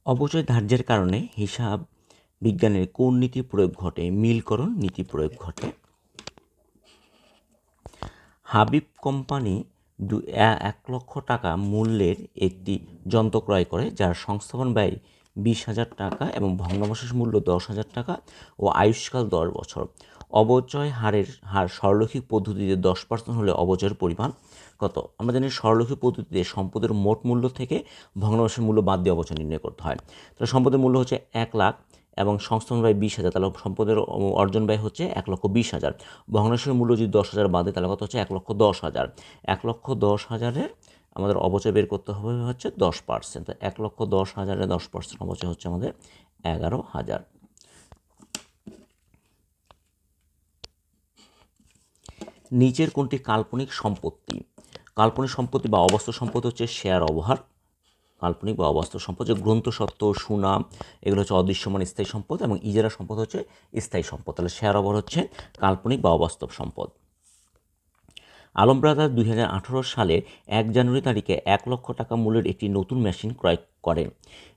অবচয় ধার্যের কারণে হিসাব বিজ্ঞানের কোন নীতি প্রয়োগ ঘটে? মিলকরণ নীতি প্রয়োগ ঘটে। হাবিব কোম্পানি 1 লক্ষ টাকা মূল্যের একটি যন্ত্র ক্রয় করে, যার সংস্থাপন ব্যয় 20,000 টাকা এবং ভগ্নাবশেষ মূল্য 10,000 টাকা ও আয়ুষ্কাল 10 বছর। অবচয় হার সরলরৈখিক পদ্ধতিতে 10% হলে অবচয়ের পরিমাণ কত? আমরা জানি সরলরৈখিক পদ্ধতিতে সম্পদের মোট মূল্য থেকে ভগ্নাবশেষের মূল্য বাদ দিয়ে অবচয় নির্ণয় করতে হয়। তাহলে সম্পদের মূল্য হচ্ছে 1,00,000 এবং সংস্থাপন ব্যয় 20,000, তাহলে সম্পদের অর্জন ব্যয় হচ্ছে 1,20,000। ভগ্নাংশের মূল্য যদি 10,000 বাদে তাহলে কত হচ্ছে 1,10,000। 1,10,000-এর আমাদের অবচয় বের করতে হবে হচ্ছে 10%। তো 1,10,000-এ 10% অবচয় হচ্ছে আমাদের 11,000। নিচের কোনটি কাল্পনিক সম্পত্তি? কাল্পনিক সম্পত্তি বা অবাস্তব সম্পত্তি হচ্ছে শেয়ার অবহার। কাল্পনিক বা অবাস্তব সম্পদ, যে গ্রন্থস্বত্ব, সুনাম, এগুলো হচ্ছে অদৃশ্যমান স্থায়ী সম্পদ এবং ইজারা সম্পদ হচ্ছে স্থায়ী সম্পদ। তাহলে শেয়ার অবহার হচ্ছে কাল্পনিক বা অবাস্তব সম্পদ। আলম ব্রাদার্স 2018 সালের 1 জানুয়ারি তারিখে 1 লক্ষ টাকা মূল্যের একটি নতুন মেশিন ক্রয় করে।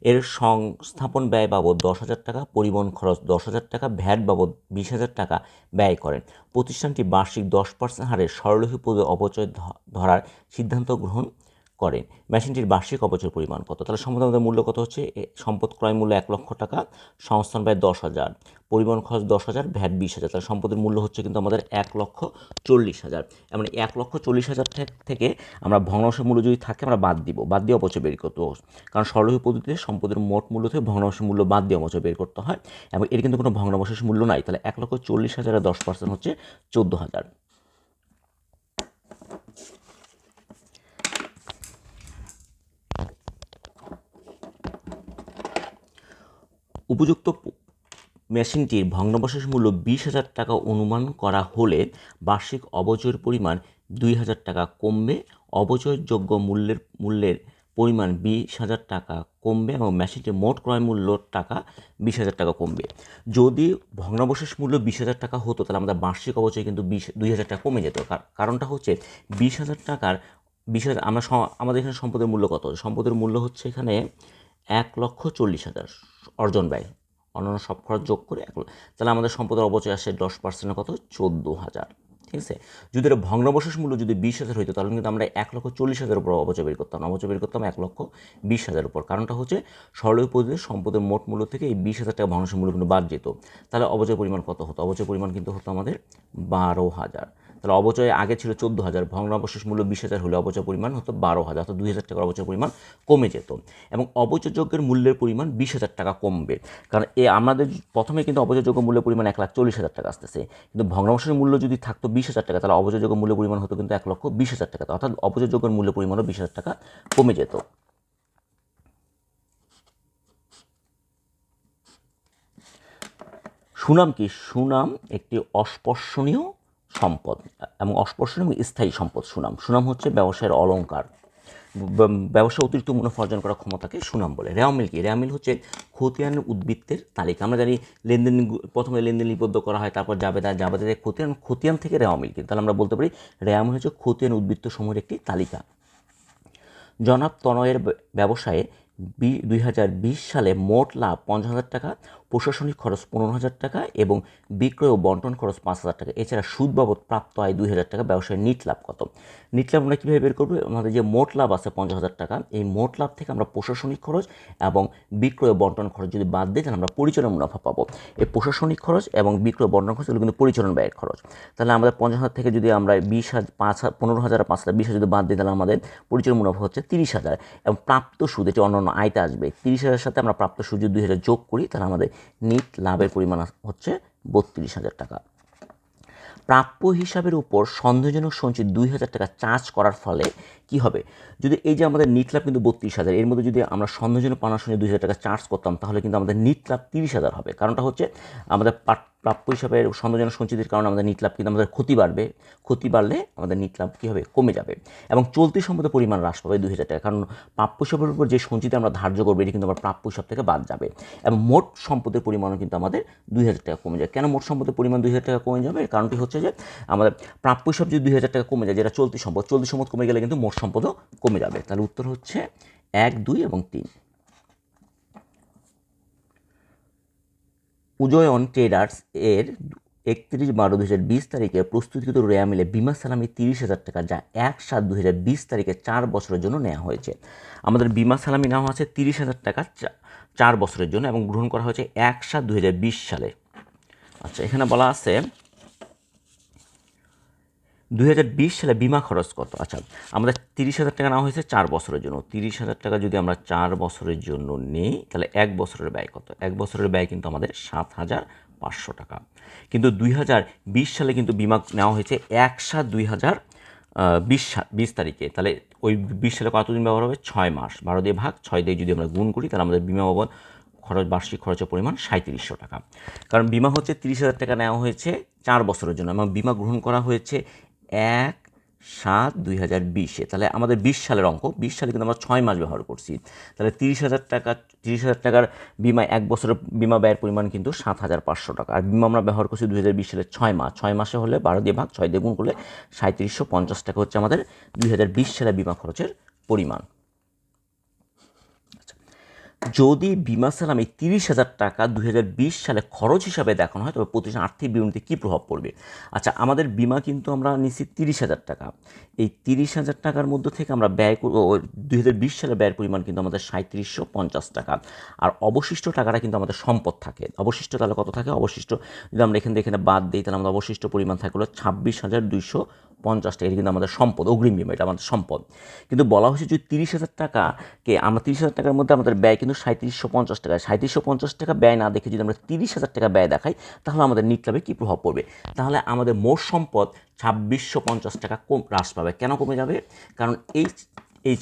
এর সংস্থাপন ব্যয় বাবদ 10,000 টাকা, পরিবহন খরচ 10,000 টাকা, ভ্যাট বাবদ 20,000 টাকা ব্যয় করেন। প্রতিষ্ঠানটি বার্ষিক 10% হারে সরলরৈখিক পদ্ধতিতে অপচয় ধরার সিদ্ধান্ত গ্রহণ করেন। মেশিনটির বার্ষিক অপচয়ের পরিমাণ কত? তাহলে সম্পদ আমাদের মূল্য কত হচ্ছে? সম্পদ ক্রয় মূল্য 1 লক্ষ টাকা, সংস্থান ব্যয় 10,000, পরিবহন খরচ 10,000, ভ্যাট 20,000। তাহলে সম্পদের মূল্য হচ্ছে কিন্তু আমাদের 1,40,000। এমন 1,40,000 থেকে আমরা ভগ্নাংশের মূল্য যদি থাকে আমরা বাদ দিয়ে অপচয় বের করতে হবে। কারণ সরলরৈখিক পদ্ধতিতে সম্পদের মোট মূল্য থেকে ভগ্নাংশের মূল্য বাদ দিয়ে অপচয় বের করতে হয় এবং এর কিন্তু কোনো ভগ্নাবশেষ মূল্য নাই। তাহলে 1,40,000-এর 10% হচ্ছে 14,000। উপযুক্ত মেশিনটির ভগ্নাবশেষ মূল্য 20,000 টাকা অনুমান করা হলে বার্ষিক অবচয়ের পরিমাণ 2,000 টাকা কমবে। অবচয়যোগ্য মূল্যের পরিমাণ 20,000 টাকা কমবে এবং মেশিনটির মোট ক্রয় মূল্য টাকা 20,000 টাকা কমবে। যদি ভগ্নাবশেষ মূল্য 20,000 টাকা হতো তাহলে আমাদের বার্ষিক অবচয় কিন্তু 2,000 টাকা কমে যেত। কারণটা হচ্ছে 20,000 টাকার 20,000 আমাদের এখানে সম্পদের মূল্য কত? সম্পদের মূল্য হচ্ছে এখানে 1,40,000 অর্জন ব্যয়, অন্যান্য সব খরচ যোগ করে তাহলে আমাদের সম্পদের অবচয় আসে 10% কত? 14,000। ঠিক আছে। যদি এটা ভগ্নাবশেষ মূল্য যদি 20,000 হইতো তাহলে কিন্তু আমরা 1,40,000 উপর অবচয় বের করতাম, অবচয় বের করতাম 1,20,000 উপর। কারণটা হচ্ছে সরলরৈখিক পদ্ধতিতে সম্পদের মোট মূল্য থেকে এই 20,000 টাকা ভগ্নাবশেষ মূল্য কিন্তু বাদ যেত। তাহলে অবচয় পরিমাণ কত হতো? অবচয় পরিমাণ কিন্তু হতো আমাদের 12,000। তাহলে অবচয় আগে ছিল 14,000, ভগ্নাবশেষ মূল্য 20,000 হলে অবচয় পরিমাণ হতো 12,000, অর্থাৎ 2,000 টাকার অবচয় পরিমাণ কমে যেত এবং অবচয়যোগ্যের মূল্যের পরিমাণ 20,000 টাকা কমবে। কারণ আমাদের প্রথমে কিন্তু অবচয়যোগ্য মূল্যের পরিমাণ 1,40,000 টাকা আসতেছে, কিন্তু ভগ্নাবশেষের মূল্য যদি থাকতো 20,000 টাকা তাহলে অবচয়যোগ্য মূল্য পরিমাণ হতো কিন্তু 1,20,000 টাকা, অর্থাৎ অবচয়যোগ্যের মূল্য পরিমাণও 20,000 টাকা কমে যেত। সুনাম কি? সুনাম একটি অস্পর্শনীয় সম্পদ এবং অস্পর্শনীয় এবং স্থায়ী সম্পদ। সুনাম হচ্ছে ব্যবসায়ের অলংকার। ব্যবসা অতিরিক্ত মুনাফা অর্জন করার ক্ষমতাকে সুনাম বলে। রেওয়া মিল কি? রেওয়া মিল হচ্ছে খতিয়ান উদ্বৃত্তের তালিকা। আমরা জানি লেনদেন, প্রথমে লেনদেন লিপিবদ্ধ করা হয়, তারপর জাবেদা খতিয়ান থেকে রেওয়া মিল কি? তাহলে আমরা বলতে পারি রেওয়া মিল হচ্ছে খতিয়ান উদ্বৃত্ত সমূহের একটি তালিকা। জনাব তনয়ের ব্যবসায়ে 2020 সালে মোট লাভ 50,000 টাকা, প্রশাসনিক খরচ 15,000 টাকা এবং বিক্রয় ও বন্টন খরচ 5,000 টাকা। এছাড়া সুদ বাবদ প্রাপ্ত আয় 2,000 টাকা। ব্যবসায়ের নিট লাভ কত? নিট লাভ আমরা কীভাবে বের করবো? আমাদের যে মোট লাভ আছে 50,000 টাকা, এই মোট লাভ থেকে আমরা প্রশাসনিক খরচ এবং বিক্রয় ও বন্টন খরচ যদি বাদ দিই তাহলে আমরা পরিচালন মুনাফা পাবো। এই প্রশাসনিক খরচ এবং বিক্রয় বন্টন খরচ এগুলো কিন্তু পরিচালন ব্যয়ের খরচ। তাহলে আমাদের 50,000 থেকে যদি আমরা 15,000 5,000 20,000 যদি বাদ দিই তাহলে আমাদের পরিচালন মুনাফা হচ্ছে 30,000 এবং প্রাপ্ত সুদ, এটি অন্যান্য আয়তে আসবে। 30,000 সাথে আমরা প্রাপ্ত সুদ যদি 2,000 যোগ করি তাহলে আমাদের নিট লাভের পরিমাণ হচ্ছে 32,000 টাকা। প্রাপ্য হিসাবের উপর সন্দেহজনক সঞ্চিত 2,000 টাকা চার্জ করার ফলে কি হবে? যদি এই যে আমাদের নিট লাভ কিন্তু 32,000, এর মধ্যে যদি আমরা সন্দেহজনক পাওনা সঞ্চয় 2,000 টাকা চার্জ করতাম তাহলে কিন্তু আমাদের নিট লাভ 30,000 হবে। কারণটা হচ্ছে আমাদের প্রাপ্য হিসাবে সন্দেহজনক সঞ্চিতির কারণে আমাদের নিট লাভ কিন্তু আমাদের ক্ষতি বাড়লে আমাদের নিট লাভ কী হবে? কমে যাবে এবং চলতি সম্পদের পরিমাণ হ্রাস পাবে 2,000 টাকা। কারণ প্রাপ্য হিসাবের উপর যে সঞ্চিতি আমরা ধার্য করবো এটি কিন্তু আমার প্রাপ্য হিসাব থেকে বাদ যাবে এবং মোট সম্পদের পরিমাণও কিন্তু আমাদের 2,000 টাকা কমে যায়। কেন মোট সম্পদের পরিমাণ 2,000 টাকা কমে যাবে? এর কারণটি হচ্ছে যে আমাদের প্রাপ্য হিসাব যদি 2,000 টাকা কমে যায়, যেটা চলতি সম্পদ কমে গেলে কিন্তু মোট সম্পদও কমে যাবে। তাহলে উত্তর হচ্ছে 1, 2 এবং 3। উদয়ন ট্রেডার্স এর 31/12/2020 তারিখে প্রস্তুতকৃত রেয়া মিলে বিমা সালামি 30,000 টাকা, যা 1/7/2020 তারিখে 4 বছরের জন্য নেওয়া হয়েছে। আমাদের বিমা সালামি নেওয়া হচ্ছে 30,000 টাকা 4 বছরের জন্য এবং গ্রহণ করা হয়েছে 1/7/2020 সালে। আচ্ছা, এখানে বলা আছে 2020 সালে বিমা খরচ কত। আচ্ছা, আমাদের 30,000 টাকা নেওয়া হয়েছে 4 বছরের জন্য। 30,000 টাকা যদি আমরা 4 বছরের জন্য নিই, তাহলে 1 বছরের ব্যয় কত? 1 বছরের ব্যয় কিন্তু আমাদের 7,500 টাকা। কিন্তু 2020 সালে কিন্তু বিমা নেওয়া হয়েছে 1/7/2020 তারিখে। তাহলে ওই 20 সালে কতদিন ব্যবহার হবে? 6 মাস। 12 দিয়ে ভাগ 6 দিয়ে যদি আমরা গুণ করি, তাহলে আমাদের বিমা বাবদ খরচ, বার্ষিক খরচের পরিমাণ 3700 টাকা। কারণ বিমা হচ্ছে 30,000 টাকা নেওয়া হয়েছে 4 বছরের জন্য এবং বিমা গ্রহণ করা হয়েছে 1/7/2020-এ। তাহলে আমাদের 20 সালের অঙ্ক, 20 সালে কিন্তু আমরা 6 মাস ব্যবহার করছি। তাহলে 30,000 টাকা, 30,000 টাকার বিমা 1 বছরের বিমা ব্যয়ের পরিমাণ কিন্তু 7,500 টাকা। আর বিমা আমরা ব্যবহার করছি 2020 সালে 6 মাস। 6 মাসে হলে 12 দিয়ে ভাগ 6 দিয়ে গুণ করলে 3750 টাকা হচ্ছে আমাদের 2020 সালে বিমা খরচের পরিমাণ। যদি বিমা সালামি 30,000 টাকা 2020 সালে খরচ হিসাবে দেখানো হয়, তবে প্রতিষ্ঠান আর্থিক বিবরণীতে কী প্রভাব পড়বে? আচ্ছা, আমাদের বিমা কিন্তু আমরা নিচ্ছি 30,000 টাকা। এই 30,000 টাকার মধ্যে থেকে আমরা ব্যয় 2020 সালে ব্যয়ের পরিমাণ কিন্তু আমাদের 3750 টাকা। আর অবশিষ্ট টাকাটা কিন্তু আমাদের সম্পদ থাকে। অবশিষ্ট তাহলে কত থাকে? অবশিষ্ট যদি আমরা এখানে বাদ দিই, তাহলে আমাদের অবশিষ্ট পরিমাণ থাকে হলো 26,250 টাকা। এটা কিন্তু আমাদের সম্পদ, অগ্রিম বিমা, এটা আমাদের সম্পদ। কিন্তু বলা হয়েছে যদি 30,000 টাকাকে আমরা 30,000 টাকার মধ্যে আমাদের ব্যয় কিন্তু 3750 টাকা। 3750 টাকা ব্যয় না দেখে যদি আমরা 30,000 টাকা ব্যয় দেখাই, তাহলে আমাদের নিট লাভে কী প্রভাব পড়বে? তাহলে আমাদের মোট সম্পদ 2650 টাকা হ্রাস পাবে। কেন কমে যাবে? কারণ এই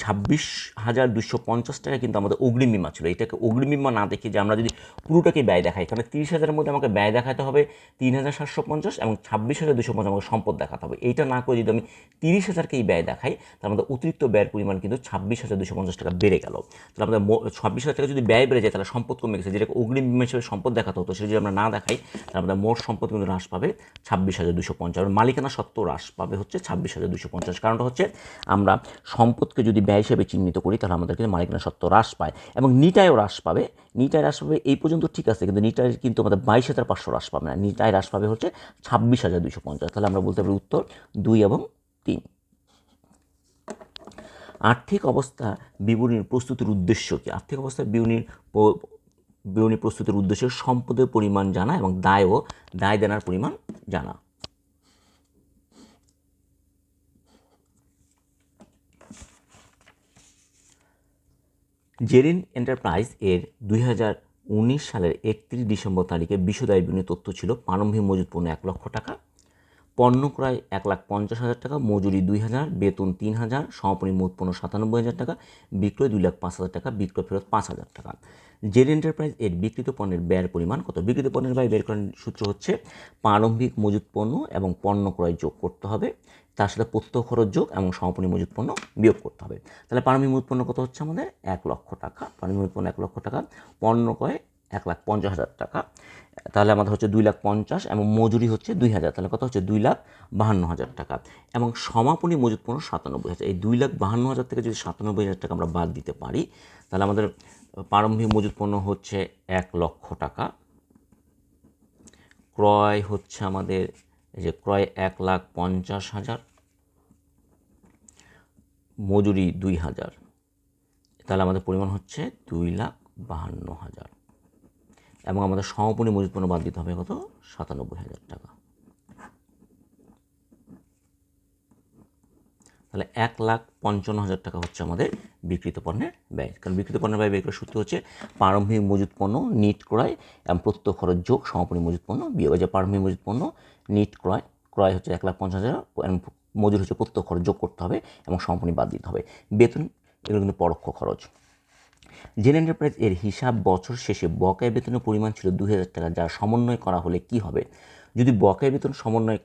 26,250 টাকা কিন্তু আমাদের অগ্রিম বিমা ছিল। এটাকে অগ্রিম বিমা না দেখে যে আমরা যদি পুরোটাকে ব্যয় দেখাই, কারণ 30,000-এর মধ্যে আমাকে ব্যয় দেখাতে হবে 3,750 এবং 26,250 আমাকে সম্পদ দেখাতে হবে। এইটা না করে যদি আমি 30,000-কেই ব্যয় দেখাই, তাহলে আমাদের অতিরিক্ত ব্যয়ের পরিমাণ কিন্তু 26,250 টাকা বেড়ে গেল। তাহলে আমাদের 26,000 টাকা যদি ব্যয় বেড়ে যায়, তাহলে সম্পদ কমে গেছে। যেটাকে অগ্রিম বিমা হিসেবে সম্পদ দেখাতে হতো, সেটা যদি আমরা না দেখাই, তাহলে আমাদের মোট সম্পদ কিন্তু হ্রাস পাবে 26,250। আর মালিকানা সত্ত্বেও হ্রাস পাবে হচ্ছে 26,250। কারণটা হচ্ছে আমরা সম্পদকে যদি ব্যয় হিসেবে চিহ্নিত করি, তাহলে আমাদের কিন্তু মালিকানা সত্ত্ব হ্রাস পায় এবং নিটায়ও হ্রাস পাবে। নিটায় হ্রাস পাবে এই পর্যন্ত ঠিক আছে, কিন্তু নিটায় কিন্তু আমাদের 22,500 হ্রাস পাবে না। নিটায় হ্রাস পাবে হচ্ছে 26,250। তাহলে আমরা বলতে পারি উত্তর 2 এবং 3। আর্থিক অবস্থা বিবরণীর প্রস্তুতির উদ্দেশ্য কি? আর্থিক অবস্থা বিবরণী প্রস্তুতির উদ্দেশ্য সম্পদের পরিমাণ জানা এবং দায় দেনার পরিমাণ জানা। জেরিন এন্টারপ্রাইজ এর 2019 সালের 31 ডিসেম্বর তারিখে বিশদ বিবরণী তথ্য ছিল: প্রারম্ভিক মজুত পণ্য 1 লক্ষ টাকা, পণ্য ক্রয় 1,50,000 টাকা, মজুরি 2,000, বেতন 3,000, সমাপনী মোট পণ্য 97,000 টাকা, বিক্রয় 2,05,000 টাকা, বিক্রয় ফেরত 5,000 টাকা। জেড এন্টারপ্রাইজ এর বিক্রিত পণ্যের ব্যয়ের পরিমাণ কত? বিক্রিত পণ্যের ব্যয় বের করার সূত্র হচ্ছে প্রারম্ভিক মজুত পণ্য এবং পণ্য ক্রয় যোগ করতে হবে, তার সাথে প্রত্যক্ষ খরচ যোগ এবং সমাপনী মজুত পণ্য বিয়োগ করতে হবে। তাহলে প্রারম্ভিক মজুত পণ্য কত হচ্ছে আমাদের? 1 লক্ষ টাকা। প্রারম্ভিক মজুত পণ্য 1 লক্ষ টাকা, পণ্য ক্রয় 1,50,000 টাকা, তাহলে আমাদের হচ্ছে 2,50,000 এবং মজুরি হচ্ছে 2,000, তাহলে কত হচ্ছে? 2,52,000 টাকা। এবং সমাপনী মজুত পণ্য 97,000। এই 2,52,000 থেকে যদি 97,000 টাকা আমরা বাদ দিতে পারি, তাহলে আমাদের প্রারম্ভিক মজুত পণ্য হচ্ছে 1 লক্ষ টাকা, ক্রয় হচ্ছে আমাদের ক্রয় 1,50,000, মজুরি 2,000, তাহলে আমাদের পরিমাণ হচ্ছে 2,52,000 এবং আমাদের সমাপনী মজুত পণ্য বাদ দিতে হবে কত? 97,000 টাকা। তাহলে 1,55,000 টাকা হচ্ছে আমাদের বিক্রিত পণ্যের ব্যয়। কারণ বিক্রিত পণ্যের ব্যয় বের করার সূত্র হচ্ছে প্রারম্ভিক মজুত পণ্য নিট ক্রয় এবং প্রত্যক্ষ খরচ যোগ সমাপনী মজুত পণ্য বিয়োগ। যে প্রারম্ভিক মজুত পণ্য নিট ক্রয় হচ্ছে 1,50,000 এবং মজুরি হচ্ছে প্রত্যক্ষ খরচ যোগ করতে হবে এবং সমাপনী বাদ দিতে হবে। বেতন এগুলো কিন্তু পরোক্ষ খরচ। জেন এন্টারপ্রাইজ এর হিসাব বছর শেষে বকেয়া বেতনের পরিমাণ ছিল 2,000 টাকা, যা সমন্বয় করা হলে কি হবে? যদি বকেয়া বেতন সমন্বয়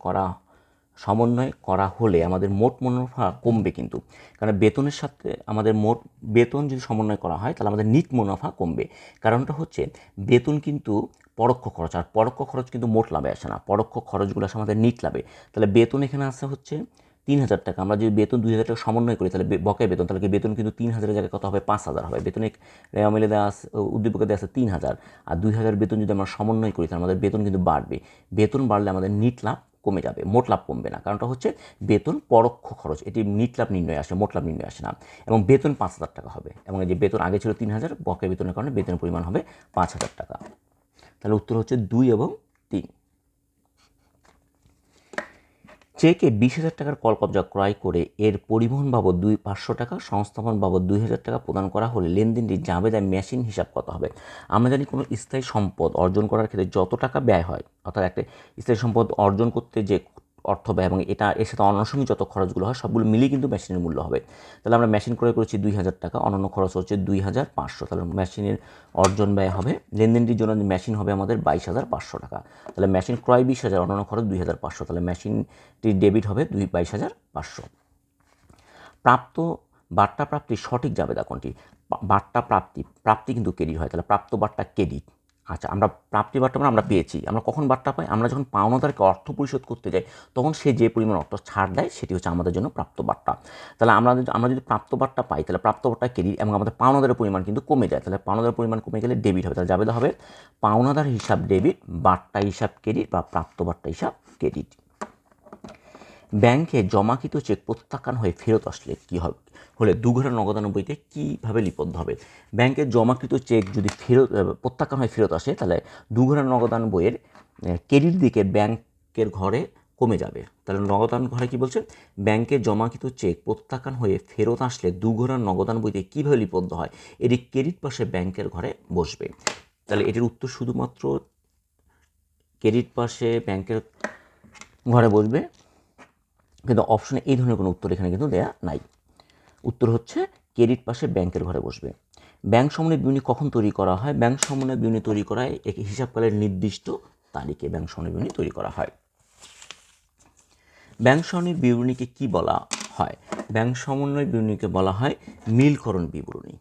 করা হলে আমাদের মোট মুনাফা কমবে কিন্তু, কারণ বেতনের সাথে আমাদের মোট বেতন যদি সমন্বয় করা হয়, তাহলে আমাদের নিট মুনাফা কমবে। কারণটা হচ্ছে বেতন কিন্তু পরোক্ষ খরচ, আর পরোক্ষ খরচ কিন্তু মোট লাভে আসে না, পরোক্ষ খরচগুলো আসে আমাদের নিট লাভে। তাহলে বেতন এখানে আসে হচ্ছে 3,000 টাকা, আমরা যদি বেতন 2,000 টাকা সমন্বয় করি তাহলে বকেয়া বেতন, তাহলে কি বেতন কিন্তু 3,000-এর জায়গায় কত হবে, 5,000 হবে। বেতনে রেওয়া দেওয়া আছে, উদ্দীপকে দেওয়া আছে 3,000, আর 2,000 বেতন যদি আমরা সমন্বয় করি তাহলে আমাদের বেতন কিন্তু বাড়বে। বেতন বাড়লে আমাদের নিট লাভ কমে যাবে, মোট লাভ কমবে না। কারণটা হচ্ছে বেতন পরোক্ষ খরচ, এটি নিট লাভ নির্ণয় আসে, মোট লাভ নির্ণয় আসে না। এবং বেতন 5,000 টাকা হবে, এবং এই যে বেতন আগে ছিল 3,000, বকেয়া বেতনের কারণে বেতনের পরিমাণ হবে 5,000 টাকা। তাহলে উত্তর হচ্ছে 2 এবং 3। চেকে 20,000 টাকার কলকব্জা ক্রয় করে এর পরিবহন বাবদ 500 টাকা, সংস্থাপন বাবদ 2,000 টাকা প্রদান করা হলে লেনদেনটি জাবেদায় মেশিন হিসাব কত হবে? আমরা জানি কোনো স্থায়ী সম্পদ অর্জন করার ক্ষেত্রে যত টাকা ব্যয় হয়, অর্থাৎ একটা স্থায়ী সম্পদ অর্জন করতে যে অর্থ ব্যয় এবং এর সাথে অনানুষঙ্গিক যত খরচগুলো হয় সবগুলো মিলিয়ে কিন্তু মেশিনের মূল্য হবে। তাহলে আমরা মেশিন ক্রয় করেছি 2,000 টাকা, অন্যান্য খরচ হচ্ছে 2,500, তাহলে মেশিনের অর্জন ব্যয় হবে, লেনদেনটির জন্য মেশিন হবে আমাদের 22,500 টাকা। তাহলে মেশিন ক্রয় 20,000, অন্যান্য খরচ 2,500, তাহলে মেশিনটি ডেবিট হবে 22,500। প্রাপ্ত বার্তা প্রাপ্তির সঠিক জাবেদা কোনটি? বার্তা প্রাপ্তি কিন্তু ক্রেডিট হয়, তাহলে প্রাপ্ত বার্তা ক্রেডিট। আচ্ছা, আমরা প্রাপ্তি বার্তা মানে আমরা পেয়েছি, আমরা কখন বার্তা পাই? আমরা যখন পাওনাদারকে অর্থ পরিশোধ করতে যাই তখন সে যে পরিমাণ অর্থ ছাড় দেয় সেটি হচ্ছে আমাদের জন্য প্রাপ্ত বার্তা। তাহলে আমরা যদি প্রাপ্ত বার্তা পাই তাহলে প্রাপ্ত বার্তা ক্রেডিট, এবং আমাদের পাওনাদারের পরিমাণ কিন্তু কমে যায়, তাহলে পাওনাদারের পরিমাণ কমে গেলে ডেবিট হবে। তাহলে জাবেদা হবে পাওনাদার হিসাব ডেবিট, বার্তা হিসাব ক্রেডিট বা প্রাপ্ত বার্তা হিসাব ক্রেডিট। ব্যাংকে জমাকৃত চেক প্রত্যাখ্যান হয়ে ফেরত আসলে কী হবে, হলে দুঘরা নগদান বইতে কীভাবে লিপিবদ্ধ হবে? ব্যাংকে জমাকৃত চেক যদি প্রত্যাখ্যান হয়ে ফেরত আসে তাহলে দুঘরা নগদান বইয়ের ক্রেডিট দিকে ব্যাংকের ঘরে কমে যাবে। তাহলে নগদান ঘরে কি বলছে, ব্যাংকে জমাকৃত চেক প্রত্যাখ্যান হয়ে ফেরত আসলে দুঘরা নগদান বইতে কীভাবে লিপিবদ্ধ হয়? এটি ক্রেডিট পাশে ব্যাংকের ঘরে বসবে। তাহলে এটির উত্তর শুধুমাত্র ক্রেডিট পাশে ব্যাংকের ঘরে বসবে, কিন্তু অপশনে এই ধরনের কোনো উত্তর এখানে কিন্তু দেয়া নাই। উত্তর হচ্ছে ক্রেডিট পাশে ব্যাংকের ঘরে বসবে। ব্যাংক সমন্বয় বিবরণী কখন তৈরি করা হয়? ব্যাংক সমন্বয় বিবরণী তৈরি করা হয় এক হিসাবকালের নির্দিষ্ট তারিখে ব্যাংক সমন্বয় বিবরণী তৈরি করা হয়। ব্যাংক সমন্বয় বিবরণীকে কি বলা হয়? ব্যাংক সমন্বয় বিবরণীকে বলা হয় মিলকরণ বিবরণী।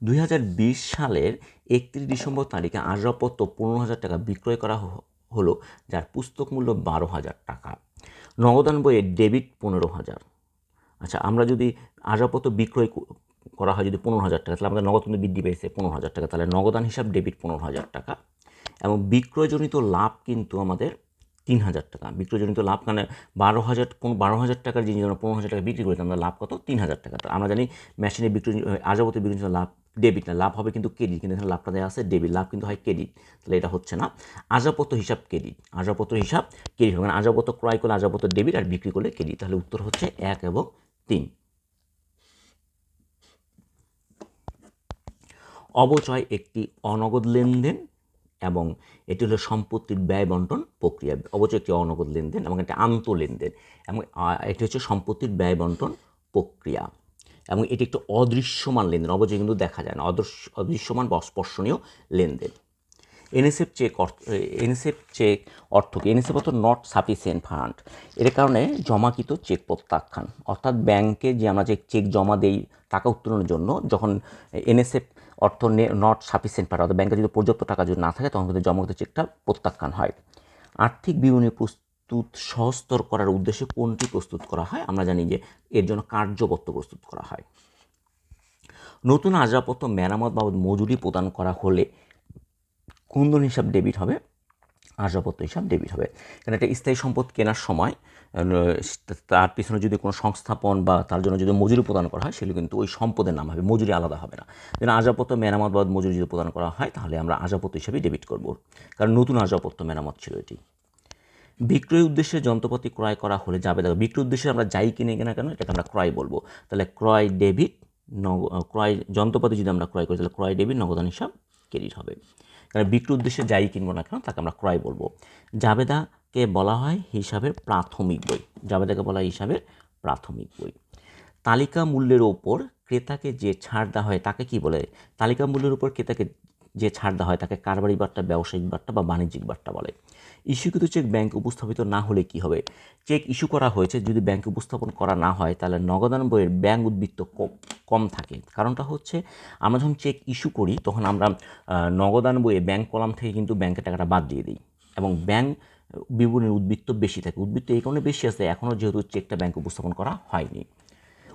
2020 সালের 31 ডিসেম্বর তারিখে আসবাবপত্র 15,000 টাকা বিক্রয় করা হলো, যার পুস্তক মূল্য 12,000 টাকা। নগদান বইয়ে ডেবিট 15,000। আচ্ছা, আমরা যদি আসবাবপত্র বিক্রয় করা হয় যদি 15,000 টাকা, তাহলে আমাদের নগদ কিন্তু বৃদ্ধি পেয়েছে 15,000 টাকা, তাহলে নগদান হিসাব ডেবিট 15,000 টাকা। এবং বিক্রয়জনিত লাভ কিন্তু আমাদের 3,000 টাকা। বিক্রয়জনিত লাভ মানে 12,000 টাকার জিনিস আমরা 15,000 টাকা বিক্রি করতাম, আমরা লাভ কত? 3,000 টাকা। আমরা জানি মেশিনে আসবাবপত্র বিক্রয়জনিত লাভ ডেবিট না, লাভ হবে কিন্তু ক্রেডিট, কিন্তু এখানে লাভটা দেওয়া আছে ডেবিট, লাভ কিন্তু হয় ক্রেডিট, তাহলে এটা হচ্ছে না। আসবাবপত্র হিসাব ক্রেডিট, আসবাবপত্র হিসাব ক্রেডিট হবে, মানে আসবাবপত্র ক্রয় করলে আসবাবপত্র ডেবিট আর বিক্রি করলে ক্রেডিট, তাহলে উত্তর হচ্ছে 1 এবং 3। অবচয় একটি অনগদ লেনদেন এবং এটি হলো সম্পত্তির ব্যয় বন্টন প্রক্রিয়া। অবচয় একটি অনগদ লেনদেন এবং একটি আন্তঃলেনদেন, এবং এটি হচ্ছে সম্পত্তির ব্যয় বন্টন প্রক্রিয়া, এবং এটি একটি অদৃশ্যমান লেনদেন। অবচয় কিন্তু দেখা যায় না, অদৃশ্যমান বা অস্পর্শনীয় লেনদেন। এনএসএফ চেক অর্থ কি? এনএসএফ অর্থ নট সাফিসিয়েন্ট ফান্ড। এর কারণে জমাকৃত চেক প্রত্যাখ্যান, অর্থাৎ ব্যাংকে যে আমরা যে চেক জমা দেই টাকা উত্তোলনের জন্য, যখন এনএসএফ অর্থ নট সাফিসিয়েন্ট ফান্ড, অর্থাৎ ব্যাংকে যদি পর্যাপ্ত টাকা যদি না থাকে তখন কিন্তু জমাকৃত চেকটা প্রত্যাখ্যান হয়। আর্থিক বিবরণী প্রস্তুত সহজতর করার উদ্দেশ্যে কোনটি প্রস্তুত করা হয়? আমরা জানি যে এর জন্য কার্যপত্র প্রস্তুত করা হয়। নতুন আসবাবপত্র মেরামত বাবদ মজুরি প্রদান করা হলে কুন্দন হিসাব ডেবিট হবে, আসবাবপত্র হিসাব ডেবিট হবে। কারণ একটা স্থায়ী সম্পদ কেনার সময় তার পিছনে যদি কোনো সংস্থাপন বা তার জন্য যদি মজুরি প্রদান করা হয় সেগুলো কিন্তু ওই সম্পদের নাম হবে, মজুরি আলাদা হবে না। যেন আসবাবপত্র মেরামত বাবদ মজুরি যদি প্রদান করা হয় তাহলে আমরা আসবাবপত্র হিসাবে ডেবিট করব, কারণ নতুন আসবাবপত্র মেরামত ছিল এটি। বিক্রয় উদ্দেশ্যে যন্ত্রপাতি ক্রয় করা হলে যাবে, দেখো বিক্রয় উদ্দেশ্যে আমরা যাই কিনে না কেন এটাকে আমরা ক্রয় বলবো, তাহলে ক্রয় ডেবিট, ক্রয় যন্ত্রপাতি যদি আমরা ক্রয় করি তাহলে ক্রয় ডেবিট, নগদান হিসাব ক্রেডিট হবে। কারণ বিক্রয় উদ্দেশ্যে যাই কিনবো না কেন তাকে আমরা ক্রয় বলবো। জাবেদাকে বলা হয় হিসাবের প্রাথমিক বই, জাবেদাকে বলা হয় হিসাবের প্রাথমিক বই। তালিকা মূল্যের ওপর ক্রেতাকে যে ছাড় দেওয়া হয় তাকে কি বলে? তালিকা মূল্যের উপর ক্রেতাকে যে ছাড় দেওয়া হয় তাকে কারবারি বার্তা, ব্যবসায়িক বার্তা বা বাণিজ্যিক বার্তা বলে। ইস্যুকৃত চেক ব্যাংকে উপস্থাপিত না হলে কি হবে? চেক ইস্যু করা হয়েছে, যদি ব্যাংকে উপস্থাপন করা না হয় তাহলে নগদান বইয়ের ব্যাংক উদ্বৃত্ত কম থাকে। কারণটা হচ্ছে আমরা যখন চেক ইস্যু করি তখন আমরা নগদান বইয়ে ব্যাংক কলাম থেকে কিন্তু ব্যাংকের টাকাটা বাদ দিয়ে দিই, এবং ব্যাংক বিবরণীর উদ্বৃত্ত বেশি থাকে। উদ্বৃত্ত এই কারণে বেশি আছে, এখনও যেহেতু চেকটা ব্যাংকে উপস্থাপন করা হয়নি।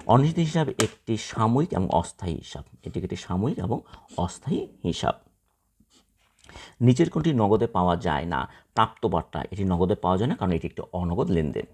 অনিশ্চিত হিসাব একটি সাময়িক এবং অস্থায়ী হিসাব। এটি একটি সাময়িক এবং অস্থায়ী হিসাব। নিচের কোনটি নগদে পাওয়া যায় না? প্রাপ্ত বার্তা, এটি নগদে পাওয়া যায় না, কারণ এটি একটি অনগদ লেনদেন।